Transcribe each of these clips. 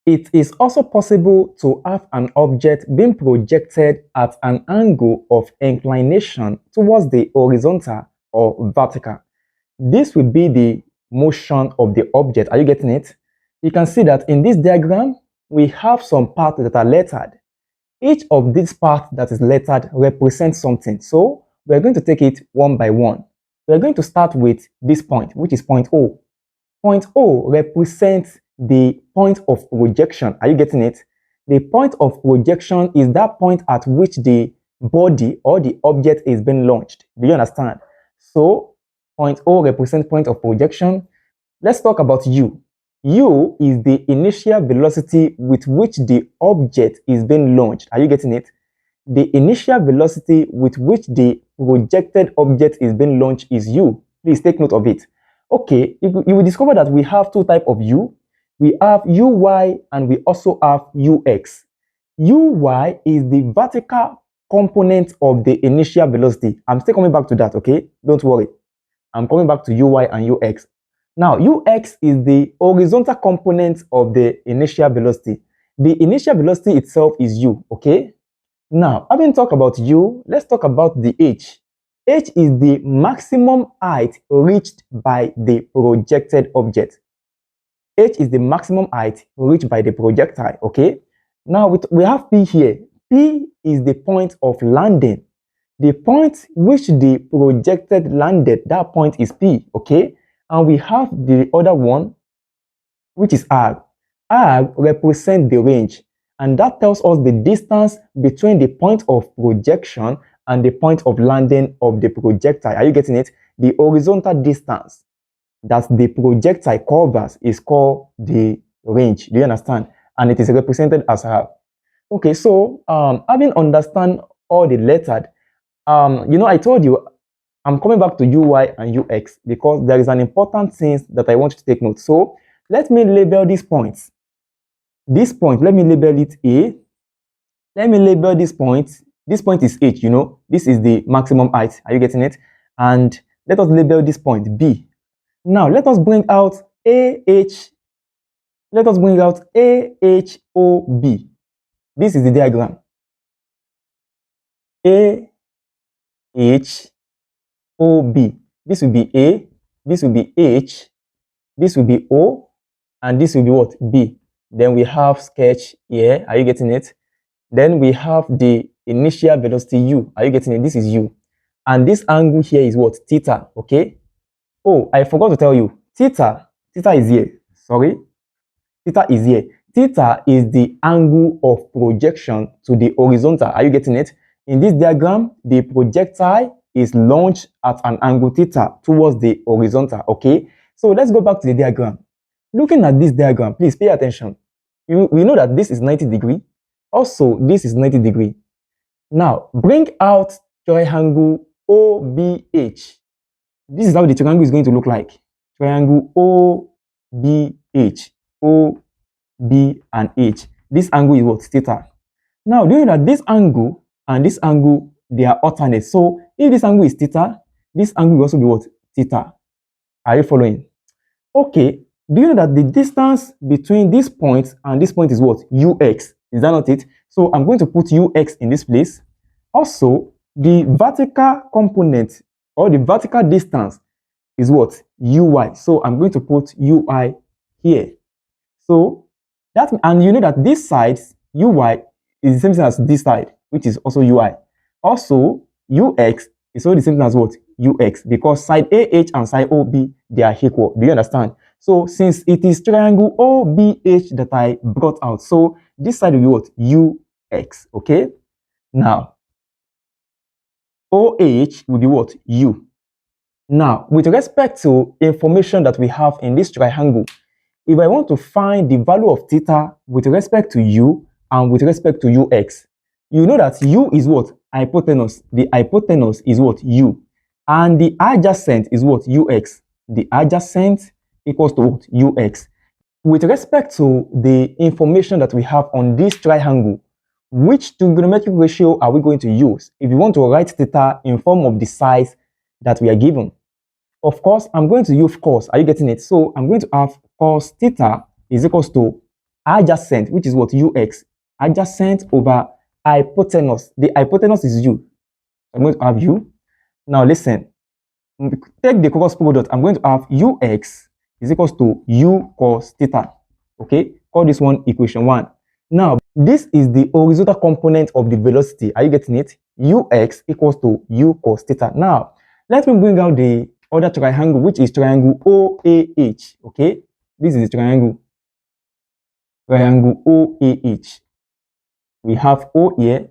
It is also possible to have an object being projected at an angle of inclination towards the horizontal or vertical. This will be the motion of the object. Are you getting it? You can see that in this diagram, we have some parts that are lettered. Each of these parts that is lettered represents something. So we're going to take it one by one. We're going to start with this point, which is point O. Point O represents the point of projection. Are you getting it? The point of projection is that point at which the body or the object is being launched. Do you understand? So point O represents point of projection. Let's talk about U. U is the initial velocity with which the object is being launched. Are you getting it? The initial velocity with which the projected object is being launched is U. Please take note of it. Okay, you will discover that we have two types of U. We have UY and we also have UX. UY is the vertical component of the initial velocity. I'm still coming back to that, okay? Don't worry. I'm coming back to UY and UX. Now, UX is the horizontal component of the initial velocity. The initial velocity itself is U, okay? Now, having talked about U, let's talk about the H. H is the maximum height reached by the projected object. H is the maximum height reached by the projectile, okay? Now, we have P here. P is the point of landing. The point which the projected landed, that point is P, okay? And we have the other one, which is R. R represents the range, and that tells us the distance between the point of projection and the point of landing of the projectile. Are you getting it? The horizontal distance that the projectile covers is called the range. Do you understand? And it is represented as R. Okay, so having understand all the lettered, I told you I'm coming back to UI and UX because there is an important thing that I want you to take note. So let me label these points. This point, let me label it A. Let me label this point. This point is H, this is the maximum height. Are you getting it? And let us label this point B. Now let us bring out AH. Let us bring out AHOB. This is the diagram. AHOB. This will be A, this will be H, this will be O, and this will be what? B. Then we have sketch here. Are you getting it? Then we have the initial velocity U. Are you getting it? This is U. And this angle here is what? Theta. Okay. Oh, I forgot to tell you. Theta is here. Sorry. Theta is here. Theta is the angle of projection to the horizontal. Are you getting it? In this diagram, the projectile is launched at an angle theta towards the horizontal. Okay. So let's go back to the diagram. Looking at this diagram, please pay attention. We know that this is 90 degree. Also, this is 90 degree. Now, bring out triangle OBH. This is how the triangle is going to look like. Triangle OBH. O, B, and H. This angle is what? Theta. Now, do you know that this angle and this angle, they are alternate? So, if this angle is theta, this angle will also be what? Theta. Are you following? Okay. Do you know that the distance between this point and this point is what? UX. Is that not it? So I'm going to put UX in this place. Also, the vertical component or the vertical distance is what? UI. So I'm going to put UI here. So that, and you know that this side, UI, is the same thing as this side, which is also UI. Also, UX is also the same thing as what? UX, because side AH and side OB, they are equal. Do you understand? So since it is triangle OBH that I brought out, so this side will be what? UX, okay? Now, OH will be what? U. Now, with respect to information that we have in this triangle, if I want to find the value of theta with respect to U and with respect to UX, you know that U is what? Hypotenuse. The hypotenuse is what? U. And the adjacent is what? UX. The adjacent equals to what? UX. With respect to the information that we have on this triangle, which trigonometric ratio are we going to use if you want to write theta in form of the size that we are given? Of course, I'm going to use cos. Are you getting it? So I'm going to have cos theta is equals to adjacent, which is what? ux. Adjacent over hypotenuse. The hypotenuse is u. I'm going to have u. Now listen, take the cross product. I'm going to have ux is equals to u cos theta. Okay, call this one equation 1. Now, this is the horizontal component of the velocity. Are you getting it? Ux equals to u cos theta. Now, let me bring out the other triangle, which is triangle OAH. Okay, this is the triangle OAH. We have O here,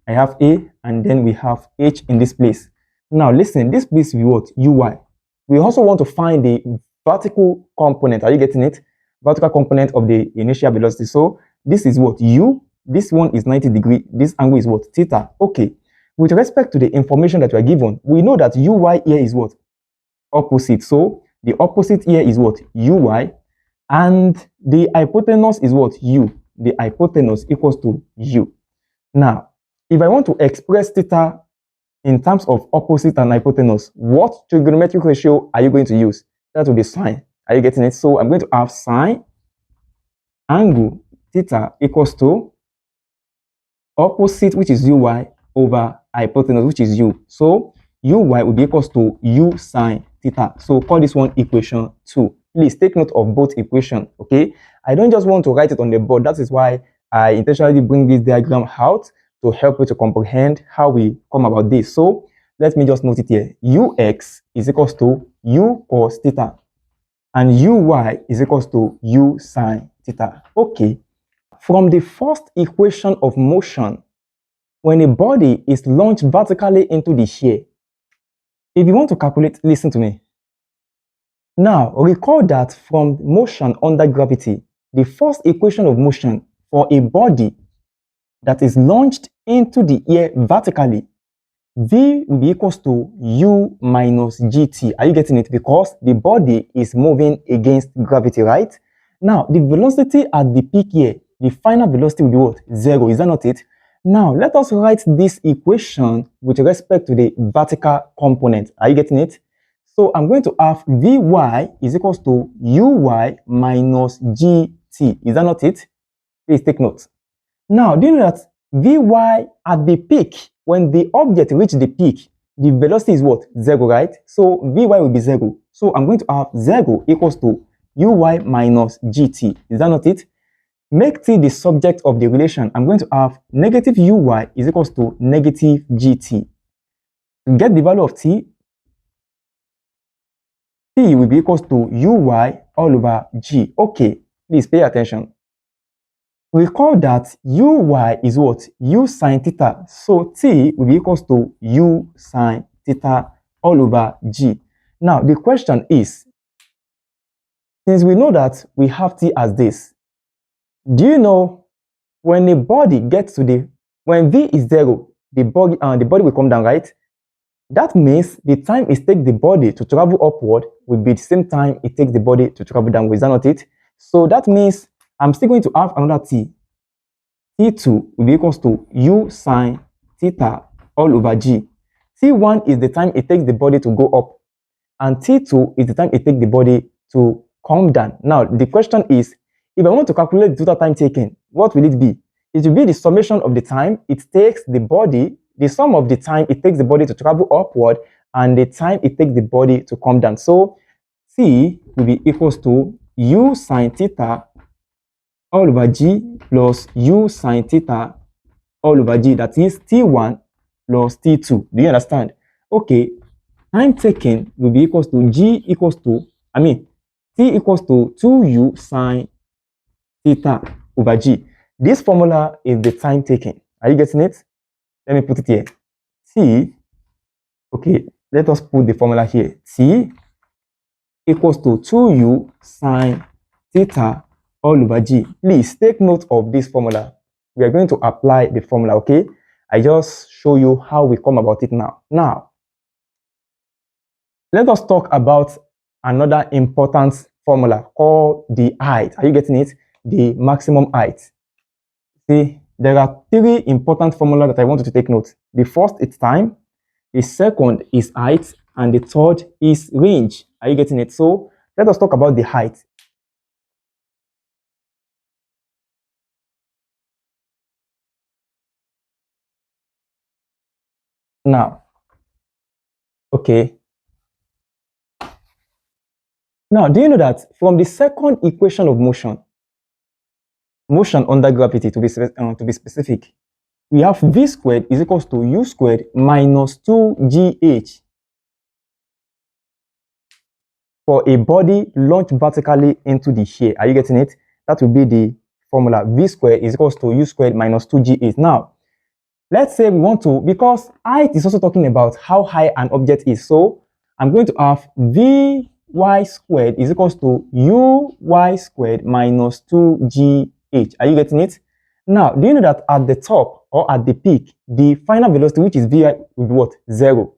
I have A, and then we have H in this place. Now, listen, this place will be what? Uy. We also want to find the vertical component. Are you getting it? Vertical component of the initial velocity. So this is what? U. This one is 90 degrees. This angle is what? Theta. Okay. With respect to the information that we are given, we know that Uy here is what? Opposite. So the opposite here is what? Uy. And the hypotenuse is what? U. The hypotenuse equals to U. Now, if I want to express theta in terms of opposite and hypotenuse, what trigonometric ratio are you going to use? That will be sine. Are you getting it? So I'm going to have sine angle theta equals to opposite, which is uy, over hypotenuse, which is u. So uy will be equals to u sine theta. So call this one equation 2. Please take note of both equations, okay? I don't just want to write it on the board. That is why I intentionally bring this diagram out to help you to comprehend how we come about this. So let me just note it here. Ux is equals to u cos theta, and uy is equals to u sine theta. Okay. From the first equation of motion, when a body is launched vertically into the air, if you want to calculate, listen to me. Now, recall that from motion under gravity, the first equation of motion for a body that is launched into the air vertically, V will be equals to U minus GT. Are you getting it? Because the body is moving against gravity, right? Now, the velocity at the peak here, the final velocity will be what? 0. Is that not it? Now, let us write this equation with respect to the vertical component. Are you getting it? So I'm going to have Vy is equals to Uy minus GT. Is that not it? Please take note. Now, do you know that Vy at the peak, when the object reaches the peak, the velocity is what? 0, right? So Vy will be 0. So I'm going to have 0 equals to Uy minus GT. Is that not it? Make t the subject of the relation. I'm going to have negative Uy is equals to negative GT. To get the value of t will be equals to Uy all over G. Okay, please pay attention. Recall that Uy is what? U sine theta. So t will be equals to U sine theta all over G. Now, the question is, since we know that we have t as this, do you know when the body gets to when V is 0, the body will come down, right? That means the time it takes the body to travel upward will be the same time it takes the body to travel downward. Is that not it? So that means I'm still going to have another t. T2 will be equals to U sine theta all over G. T1 is the time it takes the body to go up, and T2 is the time it takes the body to come down. Now, the question is, if I want to calculate the total time taken, what will it be? It will be the summation of the time it takes the body, the sum of the time it takes the body to travel upward, and the time it takes the body to come down. So, T will be equals to U sine theta all over G plus U sine theta all over G. That is T1 plus T2. Do you understand? Okay, time taken will be equals to T equals to 2U sine theta over G. This formula is the time taken. Are you getting it? Let me put it here. Let us put the formula here. T equals to 2U sine theta all over G. Please take note of this formula. We are going to apply the formula, okay? I just show you how we come about it now. Now, let us talk about another important formula called the height. Are you getting it? The maximum height. See, there are 3 important formulas that I want you to take note. The first is time, the second is height, and the third is range. Are you getting it? So let us talk about the height. Now, okay. Now, do you know that from the second equation of motion under gravity to be specific, we have v squared is equals to u squared minus 2gh for a body launched vertically into the air. Are you getting it? That will be the formula. V squared is equals to u squared minus 2gh. Now, let's say we want to, because height is also talking about how high an object is. So, I'm going to have vy squared is equals to uy squared minus 2gh. Are you getting it? Now, do you know that at the top or at the peak, the final velocity, which is vi, will be what? 0.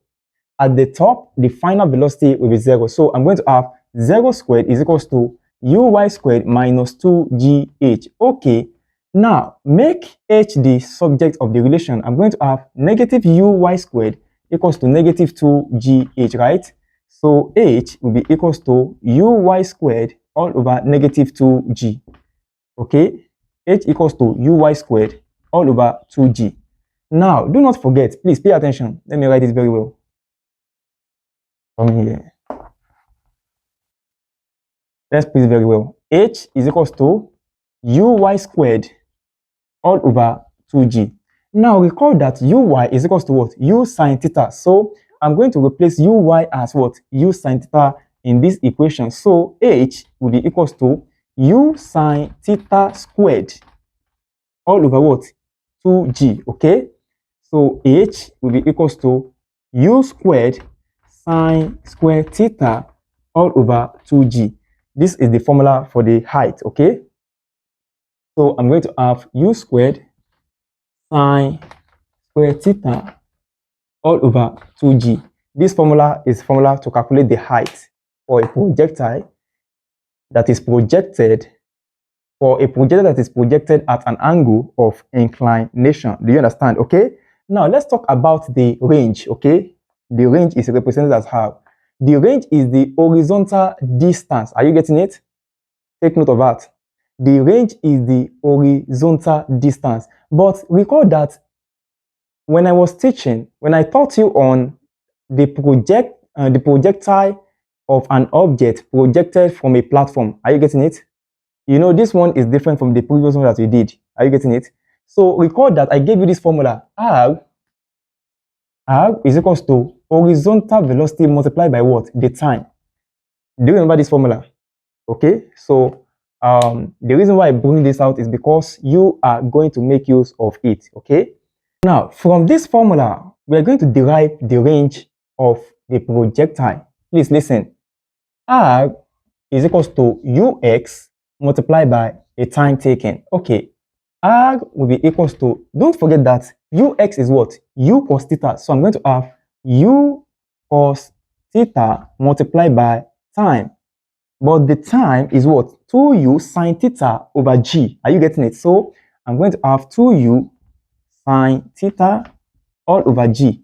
At the top, the final velocity will be 0. So I'm going to have 0 squared is equals to uy squared minus 2gh. Okay. Now, make h the subject of the relation. I'm going to have negative uy squared equals to negative 2gh, right? So h will be equals to uy squared all over negative 2g. Okay? H equals to uy squared all over 2g. Now, do not forget, please pay attention. Let me write this very well. From here. Let's put it very well. H is equals to uy squared all over 2g. Now, recall that uy is equals to what? U sine theta. So, I'm going to replace uy as what? U sine theta in this equation. So, h will be equals to u sine theta squared all over what? 2g, okay? So, h will be equals to u squared sine square theta all over 2g. This is the formula for the height, okay? So, I'm going to have u squared sine square theta all over 2g. This formula is formula to calculate the height for a projectile that is projected at an angle of inclination. Do you understand? Okay. Now let's talk about the range. Okay. The range is represented as how? The range is the horizontal distance. Are you getting it? Take note of that. The range is the horizontal distance. But recall that when I was teaching, when I taught you on the projectile of an object projected from a platform, are you getting it? You know, this one is different from the previous one that we did. Are you getting it? So recall that I gave you this formula. R is equals to horizontal velocity multiplied by what? The time. Do you remember this formula? Okay. So the reason why I bring this out is because you are going to make use of it. Okay. Now, from this formula, we are going to derive the range of the projectile. Please listen. R is equals to ux multiplied by a time taken. Okay, R will be equals to, don't forget that ux is what? U cos theta. So I'm going to have U cos theta multiplied by time. But the time is what? 2U sine theta over G. Are you getting it? So I'm going to have 2U sine theta all over G.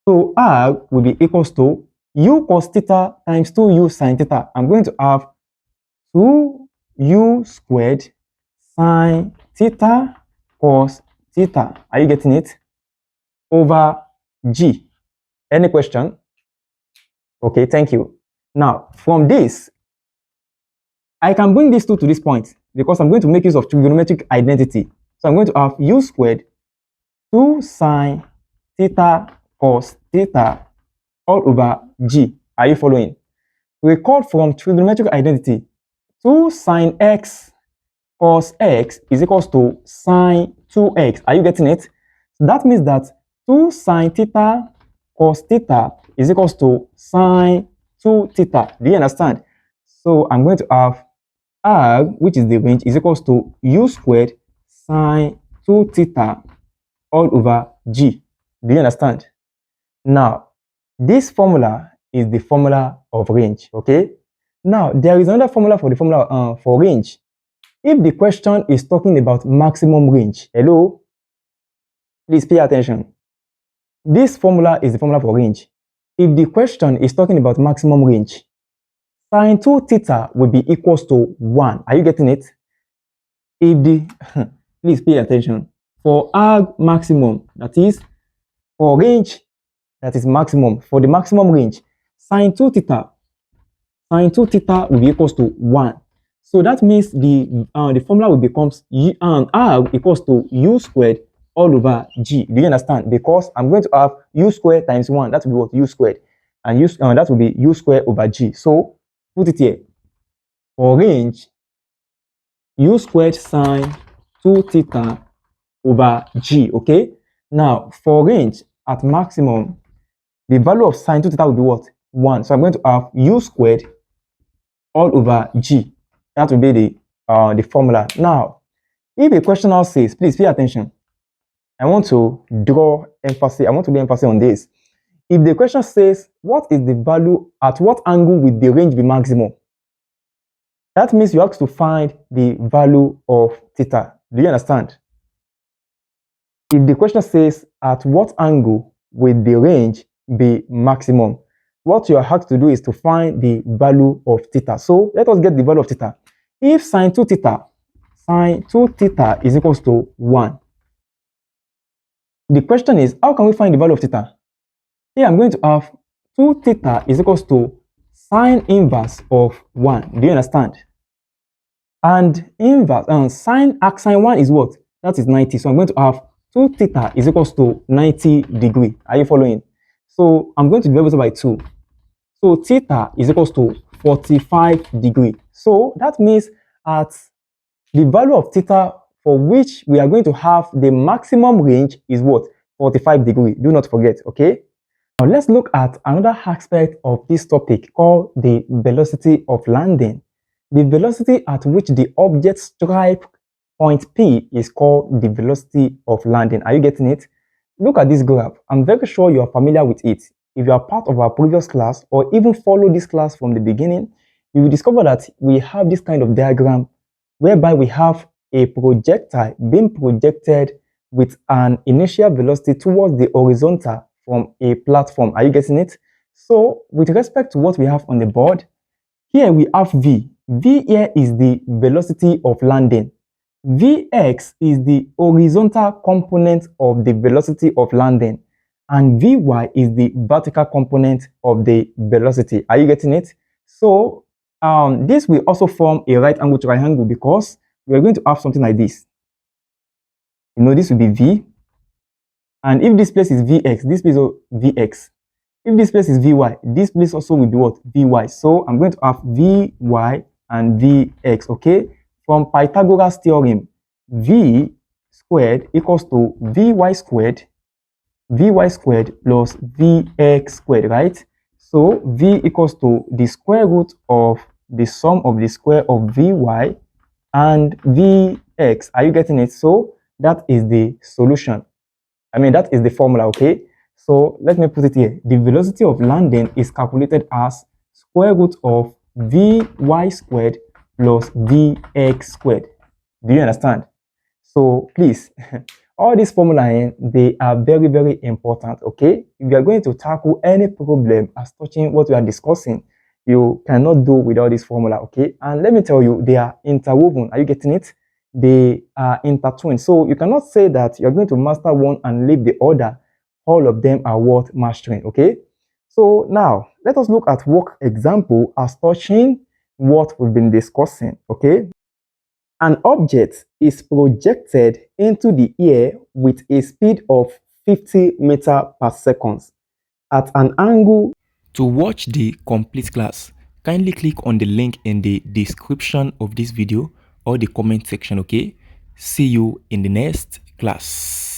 So R will be equals to U cos theta times 2U sine theta. I'm going to have 2u squared sine theta cos theta. Are you getting it? Over g. Any question? Okay, thank you. Now, from this, I can bring these two to this point because I'm going to make use of trigonometric identity. So I'm going to have u squared 2 sine theta cos theta all over g. Are you following? Recall from trigonometric identity, 2 sine x cos x is equals to sine 2x. Are you getting it? So that means that 2 sine theta cos theta is equals to sine 2 theta. Do you understand? So I'm going to have R, which is the range, is equals to u squared sine 2 theta all over g. Do you understand? Now, this formula is the formula of range, okay? Now, there is another formula for the formula for range. If the question is talking about maximum range, hello, please pay attention. This formula is the formula for range. If the question is talking about maximum range, sine 2 theta will be equals to 1. Are you getting it? If the, please pay attention. For R maximum, that is For range that is maximum, for the maximum range, sine 2 theta will be equals to 1. So that means the formula will become r equals to u squared all over g. Do you understand? Because I'm going to have u squared times 1. That will be what? U squared. And that will be u squared over g. So put it here. For range, u squared sine 2 theta over g. Okay. Now for range at maximum, the value of sine 2 theta will be what? 1. So I'm going to have u squared all over g. That will be the formula. Now, if a question now says, please pay attention. I want to draw emphasis. I want to lay emphasis on this. If the question says, what is the value at what angle will the range be maximum? That means you have to find the value of theta. Do you understand? If the question says, at what angle will the range be maximum? What you have to do is to find the value of theta. So let us get the value of theta. If sine 2 theta is equals to 1, the question is, how can we find the value of theta? Here I'm going to have 2 theta is equals to sine inverse of 1. Do you understand? And inverse, sine 1 is what? That is 90. So I'm going to have 2 theta is equals to 90 degree. Are you following? So I'm going to divide it by 2. So theta is equals to 45 degree. So that means at the value of theta for which we are going to have the maximum range is what? 45 degree. Do not forget, okay? Now let's look at another aspect of this topic called the velocity of landing. The velocity at which the object strikes point P is called the velocity of landing. Are you getting it? Look at this graph. I'm very sure you are familiar with it. If you are part of our previous class or even follow this class from the beginning, you will discover that we have this kind of diagram whereby we have a projectile being projected with an initial velocity towards the horizontal from a platform. Are you getting it? So with respect to what we have on the board, here we have V. V here is the velocity of landing. Vx is the horizontal component of the velocity of landing. And Vy is the vertical component of the velocity. Are you getting it? So this will also form a right angle triangle because we are going to have something like this. You know, this will be V. And if this place is Vx, this place is Vx. If this place is Vy, this place also will be what? Vy. So I'm going to have Vy and Vx, okay? From Pythagoras theorem, V squared equals to Vy squared plus Vx squared, right? So V equals to the square root of the sum of the square of Vy and Vx. Are you getting it? So that is the solution. I mean, that is the formula, okay? So let me put it here. The velocity of landing is calculated as square root of Vy squared plus Vx squared. Do you understand? So please, all these formulae, they are very, very important, okay? If you are going to tackle any problem as touching what we are discussing, you cannot do without this formula, okay? And let me tell you, they are interwoven. Are you getting it? They are intertwined. So you cannot say that you're going to master one and leave the other. All of them are worth mastering, okay? So now, let us look at work example as touching what we've been discussing, okay? An object is projected into the air with a speed of 50 meters per second at an angle. To watch the complete class, kindly click on the link in the description of this video or the comment section, okay? See you in the next class.